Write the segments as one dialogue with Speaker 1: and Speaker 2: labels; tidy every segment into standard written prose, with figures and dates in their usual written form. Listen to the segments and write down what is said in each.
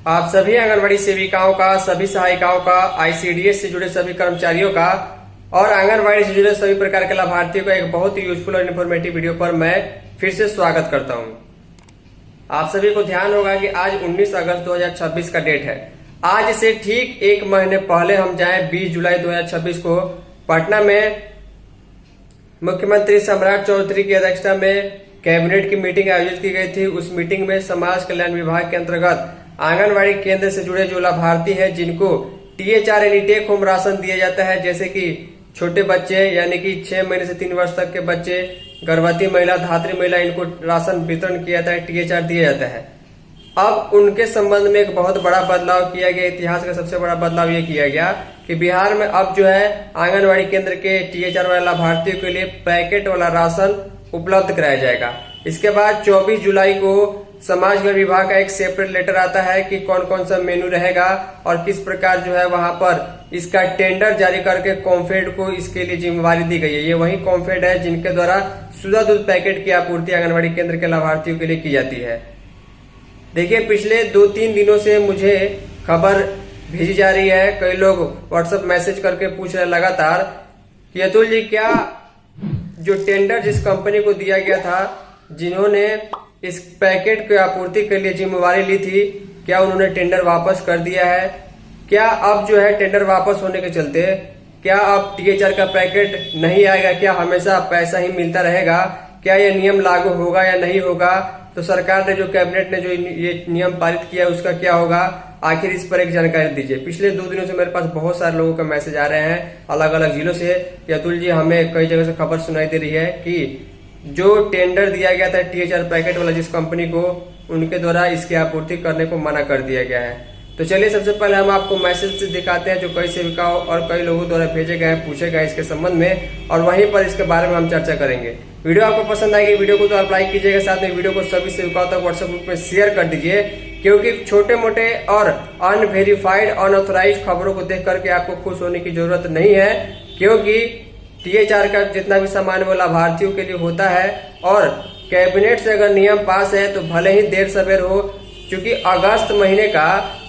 Speaker 1: आप सभी आंगनबाड़ी सेविकाओं का, सभी सहायिकाओं का, आईसीडीएस से जुड़े सभी कर्मचारियों का और आंगनबाड़ी से जुड़े सभी प्रकार के लाभार्थियों का एक बहुत ही यूजफुल और इन्फॉर्मेटिव वीडियो पर मैं फिर से स्वागत करता हूं। आप सभी को ध्यान होगा कि आज 19 अगस्त 2026 का डेट है। आज से ठीक एक महीने पहले हम जाएं 20 जुलाई 2026 को पटना में मुख्यमंत्री सम्राट चौधरी की अध्यक्षता में कैबिनेट की मीटिंग आयोजित की गई थी। उस मीटिंग में समाज कल्याण विभाग के अंतर्गत आंगनबाड़ी केंद्र से जुड़े जो लाभार्थी हैं जिनको THR यानी टेक होम राशन दिया जाता है, जैसे कि छोटे बच्चे यानी कि 6 महीने से 3 वर्ष तक के बच्चे, गर्भवती महिला, धात्री महिला, इनको राशन वितरण किया जाता है, THR दिया जाता है। अब उनके संबंध में एक बहुत बड़ा बदलाव किया गया। इतिहास का सबसे बड़ा बदलाव ये किया गया कि बिहार में अब जो है आंगनबाड़ी केंद्र के THR वाले लाभार्थियों के लिए पैकेट वाला राशन उपलब्ध कराया जाएगा। इसके बाद 24 जुलाई को समाज कल्याण विभाग का एक सेपरेट लेटर आता है कि कौन कौन सा मेनू रहेगा और किस प्रकार जो है वहां पर इसका टेंडर जारी करके कॉम्फेड को इसके लिए जिम्मेवारी दी गई है। ये वही कॉम्फेड है जिनके द्वारा शुद्ध दूध पैकेट की आपूर्ति आंगनबाड़ी केंद्र के लाभार्थियों के लिए की जाती है। देखिए, पिछले 2-3 दिनों से मुझे खबर भेजी जा रही है, कई लोग व्हाट्सएप मैसेज करके पूछ रहे लगातार कि अतुल जी, क्या जो टेंडर जिस कंपनी को दिया गया था, जिन्होंने इस पैकेट की आपूर्ति के लिए जिम्मेवारी ली थी, क्या उन्होंने टेंडर वापस कर दिया है? क्या अब जो है टेंडर वापस होने के चलते क्या अब THR का पैकेट नहीं आएगा? क्या हमेशा पैसा ही मिलता रहेगा? क्या यह नियम लागू होगा या नहीं होगा? तो सरकार ने जो कैबिनेट ने जो ये नियम पारित किया उसका क्या होगा? आखिर इस पर एक जानकारी दीजिए। पिछले 2 दिनों से मेरे पास बहुत सारे लोगों का मैसेज आ रहे हैं अलग अलग जिलों से कि अतुल जी, हमें कई जगह से खबर सुनाई दे रही है कि जो टेंडर दिया गया था THR पैकेट वाला जिस कंपनी को, उनके द्वारा इसकी आपूर्ति करने को मना कर दिया गया है। तो चलिए सबसे पहले हम आपको मैसेज दिखाते हैं जो कई सेविकाओं और कई लोगों द्वारा भेजे गए, पूछे गए इसके संबंध में, और वहीं पर इसके बारे में हम चर्चा करेंगे। वीडियो आपको पसंद आएगी, वीडियो को तो आप लाइक कीजिएगा, साथ में वीडियो को सभी सेविकाओं तक व्हाट्सएप ग्रुप में शेयर कर दीजिए, क्योंकि छोटे मोटे और अनवेरीफाइड अनऑथराइज्ड खबरों को देख करके आपको खुश होने की जरूरत नहीं है, क्योंकि THR का जितना भी सामान वो लाभार्थियों के लिए होता है। और कैबिनेट से अगर नियम पास है तो भले ही देर सवेर हो, क्योंकि अगस्त महीने का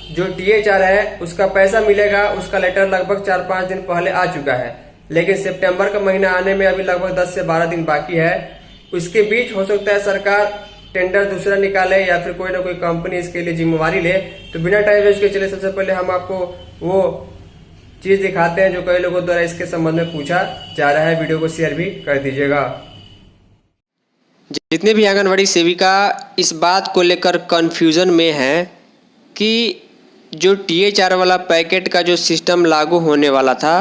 Speaker 1: जो THR है उसका पैसा मिलेगा, उसका लेटर लगभग 4-5 दिन पहले आ चुका है, लेकिन सितंबर का महीना आने में अभी लगभग 10 से 12 दिन बाकी है। उसके बीच हो सकता है सरकार टेंडर दूसरा निकाले या फिर कोई ना कोई कंपनी इसके लिए जिम्मेवारी ले। तो बिना टाइम वेस्ट के चले सबसे पहले हम आपको वो चीज दिखाते हैं जो कई लोगों द्वारा इसके संबंध में पूछा जा रहा है। वीडियो को शेयर भी कर दीजिएगा।
Speaker 2: जितने भी आंगनबाड़ी सेविका इस बात को लेकर कंफ्यूजन में हैं कि जो THR वाला पैकेट का जो सिस्टम लागू होने वाला था,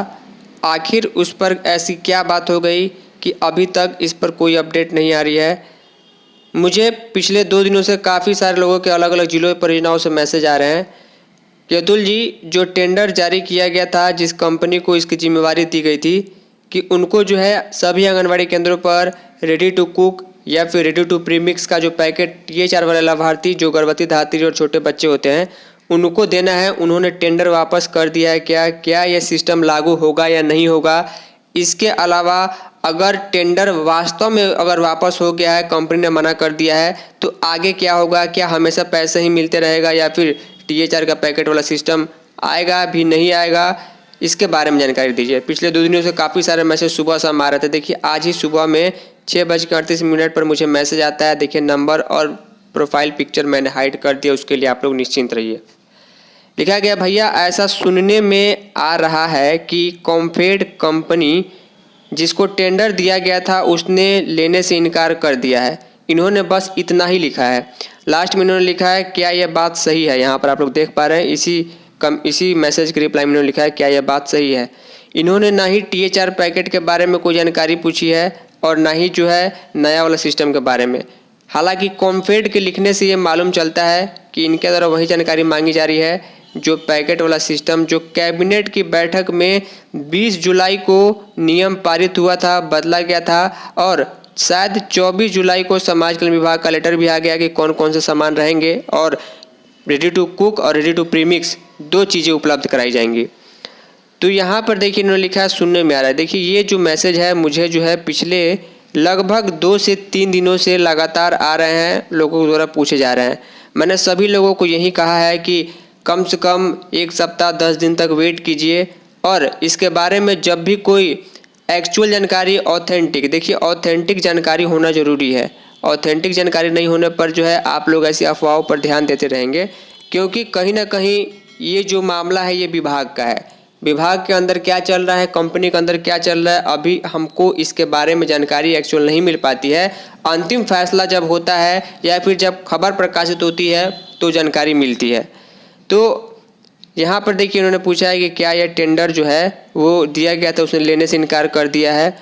Speaker 2: आखिर उस पर ऐसी क्या बात हो गई कि अभी तक इस पर कोई अपडेट नहीं आ रही है। मुझे पिछले 2 दिनों से काफ़ी सारे लोगों के अलग अलग जिलों परियोजनाओं से मैसेज आ रहे हैं कि अतुल जी, जो टेंडर जारी किया गया था, जिस कंपनी को इसकी जिम्मेवारी दी गई थी कि उनको जो है सभी आंगनबाड़ी केंद्रों पर रेडी टू कुक या फिर रेडी टू प्रीमिक्स का जो पैकेट THR वाले लाभार्थी जो गर्भवती, धात्री और छोटे बच्चे होते हैं उनको देना है, उन्होंने टेंडर वापस कर दिया है। क्या यह सिस्टम लागू होगा या नहीं होगा? इसके अलावा अगर टेंडर वास्तव में अगर वापस हो गया है, कंपनी ने मना कर दिया है, तो आगे क्या होगा? क्या हमेशा पैसे ही मिलते रहेगा या फिर THR का पैकेट वाला सिस्टम आएगा भी नहीं आएगा? इसके बारे में जानकारी दीजिए। पिछले 2 दिनों से काफ़ी सारे मैसेज सुबह शाम आ रहे थे। देखिए, आज ही सुबह में 6:38 पर मुझे मैसेज आता है। देखिए, नंबर और प्रोफाइल पिक्चर मैंने हाइड कर दिया, उसके लिए आप लोग निश्चिंत रहिए। लिखा गया, भैया ऐसा सुनने में आ रहा है कि कॉम्फेड कंपनी जिसको टेंडर दिया गया था उसने लेने से इनकार कर दिया है। इन्होंने बस इतना ही लिखा है। लास्ट में इन्होंने लिखा है, क्या यह बात सही है? यहाँ पर आप लोग देख पा रहे हैं, इसी मैसेज के रिप्लाई में इन्होंने लिखा है, क्या यह बात सही है? इन्होंने ना ही THR पैकेट के बारे में कोई जानकारी पूछी है और ना ही जो है नया वाला सिस्टम के बारे में। हालांकि कॉम्फेड के लिखने से ये मालूम चलता है कि इनके द्वारा वही जानकारी मांगी जा रही है जो पैकेट वाला सिस्टम जो कैबिनेट की बैठक में 20 जुलाई को नियम पारित हुआ था, बदला गया था, और शायद 24 जुलाई को समाज कल्याण विभाग का लेटर भी आ गया कि कौन कौन से सामान रहेंगे और रेडी टू कुक और रेडी टू प्रीमिक्स 2 चीज़ें उपलब्ध कराई जाएंगी। तो यहाँ पर देखिए इन्होंने लिखा है, सुनने में आ रहा है। देखिए, ये जो मैसेज है मुझे जो है पिछले लगभग 2 से 3 दिनों से लगातार आ रहे हैं, लोगों द्वारा पूछे जा रहे हैं। मैंने सभी लोगों को यही कहा है कि कम से कम 1 सप्ताह 10 दिन तक वेट कीजिए। और इसके बारे में जब भी कोई एक्चुअल जानकारी, ऑथेंटिक, देखिए ऑथेंटिक जानकारी होना ज़रूरी है। ऑथेंटिक जानकारी नहीं होने पर जो है आप लोग ऐसी अफवाहों पर ध्यान देते रहेंगे, क्योंकि कहीं ना कहीं ये जो मामला है ये विभाग का है। विभाग के अंदर क्या चल रहा है, कंपनी के अंदर क्या चल रहा है, अभी हमको इसके बारे में जानकारी एक्चुअल नहीं मिल पाती है। अंतिम फैसला जब होता है या फिर जब खबर प्रकाशित होती है तो जानकारी मिलती है। तो यहाँ पर देखिए उन्होंने पूछा है कि क्या यह टेंडर जो है वो दिया गया था, उसने लेने से इनकार कर दिया है।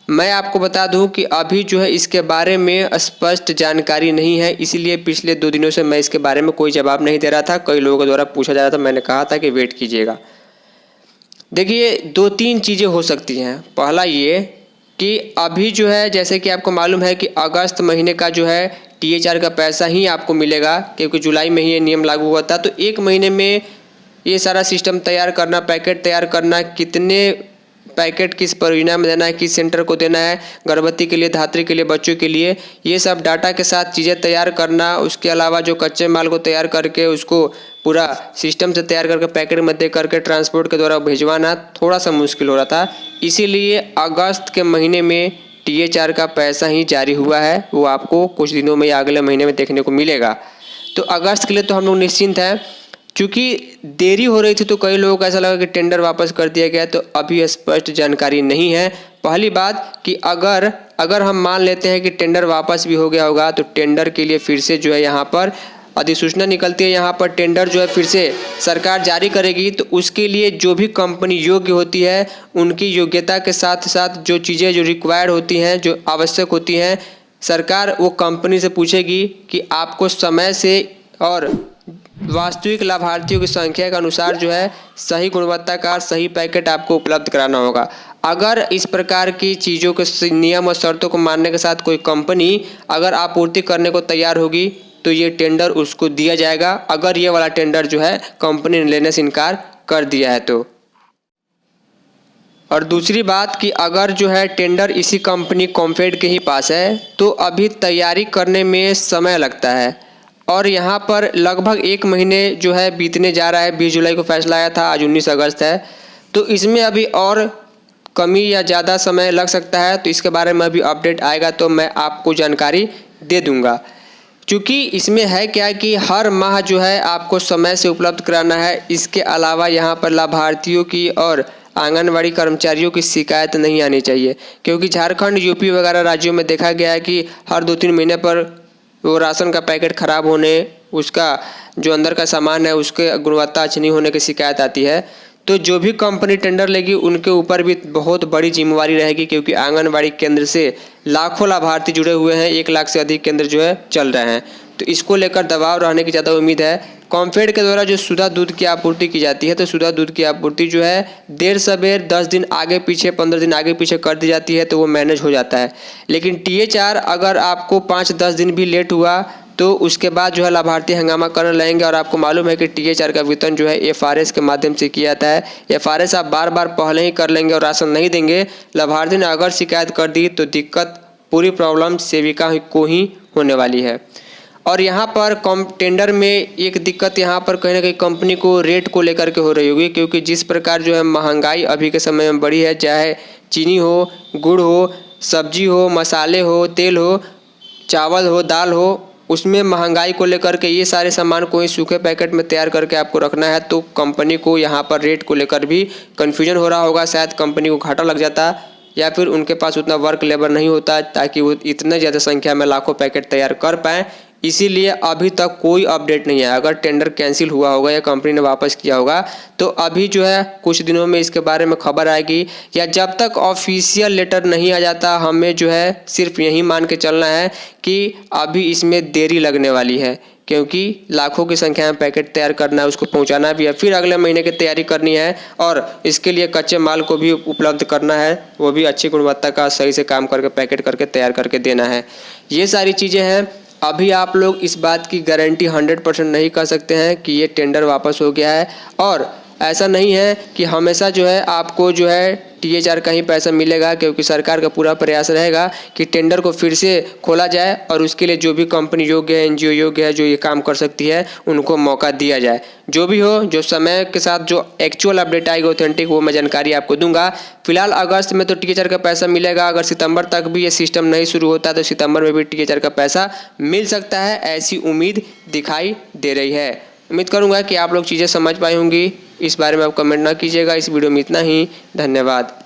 Speaker 2: मैं आपको बता दूं कि अभी जो है इसके बारे में स्पष्ट जानकारी नहीं है, इसीलिए पिछले 2 दिनों से मैं इसके बारे में कोई जवाब नहीं दे रहा था। कई लोगों के द्वारा पूछा जा रहा था, मैंने कहा था कि वेट कीजिएगा। देखिए 2-3 चीज़ें हो सकती हैं। पहला ये कि अभी जो है जैसे कि आपको मालूम है कि अगस्त महीने का जो है THR का पैसा ही आपको मिलेगा, क्योंकि जुलाई में ही ये नियम लागू हुआ था। तो 1 महीने में ये सारा सिस्टम तैयार करना, पैकेट तैयार करना, कितने पैकेट किस परियोजना में देना है, किस सेंटर को देना है, गर्भवती के लिए, धात्री के लिए, बच्चों के लिए, ये सब डाटा के साथ चीज़ें तैयार करना। उसके अलावा जो कच्चे माल को तैयार करके उसको पूरा सिस्टम से तैयार करके पैकेट में दे करके ट्रांसपोर्ट के द्वारा भिजवाना थोड़ा सा मुश्किल हो रहा था। इसीलिए अगस्त के महीने में THR का पैसा ही जारी हुआ है, वो आपको कुछ दिनों में या अगले महीने में देखने को मिलेगा। तो अगस्त के लिए तो हम लोग निश्चिंत हैं। चूँकि देरी हो रही थी तो कई लोगों को ऐसा लगा कि टेंडर वापस कर दिया गया, तो अभी स्पष्ट जानकारी नहीं है। पहली बात कि अगर हम मान लेते हैं कि टेंडर वापस भी हो गया होगा, तो टेंडर के लिए फिर से जो है यहाँ पर अधिसूचना निकलती है, यहाँ पर टेंडर जो है फिर से सरकार जारी करेगी। तो उसके लिए जो भी कंपनी योग्य होती है, उनकी योग्यता के साथ साथ जो चीज़ें जो रिक्वायर्ड होती हैं, जो आवश्यक होती हैं, सरकार वो कंपनी से पूछेगी कि आपको समय से और वास्तविक लाभार्थियों की संख्या के अनुसार जो है सही गुणवत्ता का सही पैकेट आपको उपलब्ध कराना होगा। अगर इस प्रकार की चीज़ों के नियम और शर्तों को मानने के साथ कोई कंपनी अगर आपूर्ति करने को तैयार होगी तो ये टेंडर उसको दिया जाएगा। अगर ये वाला टेंडर जो है कंपनी ने लेने से इनकार कर दिया है तो। और दूसरी बात कि अगर जो है टेंडर इसी कंपनी कॉम्फेड के ही पास है तो अभी तैयारी करने में समय लगता है, और यहाँ पर लगभग 1 महीने जो है बीतने जा रहा है। 20 जुलाई को फैसला आया था, आज 19 अगस्त है, तो इसमें अभी और कमी या ज़्यादा समय लग सकता है। तो इसके बारे में अभी अपडेट आएगा तो मैं आपको जानकारी दे दूँगा। चूँकि इसमें है क्या कि हर माह जो है आपको समय से उपलब्ध कराना है। इसके अलावा यहाँ पर लाभार्थियों की और आंगनवाड़ी कर्मचारियों की शिकायत नहीं आनी चाहिए, क्योंकि झारखंड, यूपी वगैरह राज्यों में देखा गया है कि हर 2-3 महीने पर वो राशन का पैकेट ख़राब होने, उसका जो अंदर का सामान है उसके गुणवत्ता अच्छी नहीं होने की शिकायत आती है। तो जो भी कंपनी टेंडर लेगी उनके ऊपर भी बहुत बड़ी जिम्मेवारी रहेगी, क्योंकि आंगनवाड़ी केंद्र से लाखों लाभार्थी जुड़े हुए हैं, 1 लाख से अधिक केंद्र जो है चल रहे हैं। तो इसको लेकर दबाव रहने की ज़्यादा उम्मीद है। कॉम्फेड के द्वारा जो शुद्ध दूध की आपूर्ति की जाती है, तो शुद्ध दूध की आपूर्ति जो है देर सबेर 10 दिन आगे पीछे, 15 दिन आगे पीछे कर दी जाती है, तो वो मैनेज हो जाता है। लेकिन THR अगर आपको 5-10 दिन भी लेट हुआ तो उसके बाद जो है लाभार्थी हंगामा करने लगेंगे। और आपको मालूम है कि THR का वितरण जो है FRS के माध्यम से किया जाता है। FRS आप बार बार पहले ही कर लेंगे और राशन नहीं देंगे, लाभार्थी ने अगर शिकायत कर दी तो दिक्कत, पूरी प्रॉब्लम सेविका को ही होने वाली है। और यहाँ पर टेंडर में एक दिक्कत यहाँ पर कहीं ना कहीं कंपनी को रेट को लेकर के हो रही होगी, क्योंकि जिस प्रकार जो है महंगाई अभी के समय में बढ़ी है, चाहे चीनी हो, गुड़ हो, सब्जी हो, मसाले हो, तेल हो, चावल हो, दाल हो, उसमें महंगाई को लेकर के ये सारे सामान को ही सूखे पैकेट में तैयार करके आपको रखना है। तो कंपनी को यहाँ पर रेट को लेकर भी कन्फ्यूजन हो रहा होगा, शायद कंपनी को घाटा लग जाता या फिर उनके पास उतना वर्क लेबर नहीं होता ताकि वो इतने ज़्यादा संख्या में लाखों पैकेट तैयार कर पाएँ। इसीलिए अभी तक कोई अपडेट नहीं है। अगर टेंडर कैंसिल हुआ होगा या कंपनी ने वापस किया होगा तो अभी जो है कुछ दिनों में इसके बारे में खबर आएगी, या जब तक ऑफिशियल लेटर नहीं आ जाता हमें जो है सिर्फ यही मान के चलना है कि अभी इसमें देरी लगने वाली है, क्योंकि लाखों की संख्या में पैकेट तैयार करना है, उसको पहुंचाना भी है, फिर अगले महीने की तैयारी करनी है और इसके लिए कच्चे माल को भी उपलब्ध करना है, वो भी अच्छी गुणवत्ता का सही से काम करके पैकेट करके तैयार करके देना है। ये सारी चीज़ें हैं। अभी आप लोग इस बात की गारंटी 100% नहीं कर सकते हैं कि ये टेंडर वापस हो गया है। और ऐसा नहीं है कि हमेशा जो है आपको जो है THR का ही पैसा मिलेगा, क्योंकि सरकार का पूरा प्रयास रहेगा कि टेंडर को फिर से खोला जाए और उसके लिए जो भी कंपनी योग्य है, NGO योग्य है, जो ये काम कर सकती है, उनको मौका दिया जाए। जो भी हो, जो समय के साथ जो एक्चुअल अपडेट आएगी ऑथेंटिक, वो मैं जानकारी आपको दूंगा। फिलहाल अगस्त में तो THR का पैसा मिलेगा। अगर सितंबर तक भी ये सिस्टम नहीं शुरू होता तो सितंबर में भी THR का पैसा मिल सकता है, ऐसी उम्मीद दिखाई दे रही है। उम्मीद करूंगा कि आप लोग चीज़ें समझ पाए होंगी। इस बारे में आप कमेंट ना कीजिएगा। इस वीडियो में इतना ही। धन्यवाद।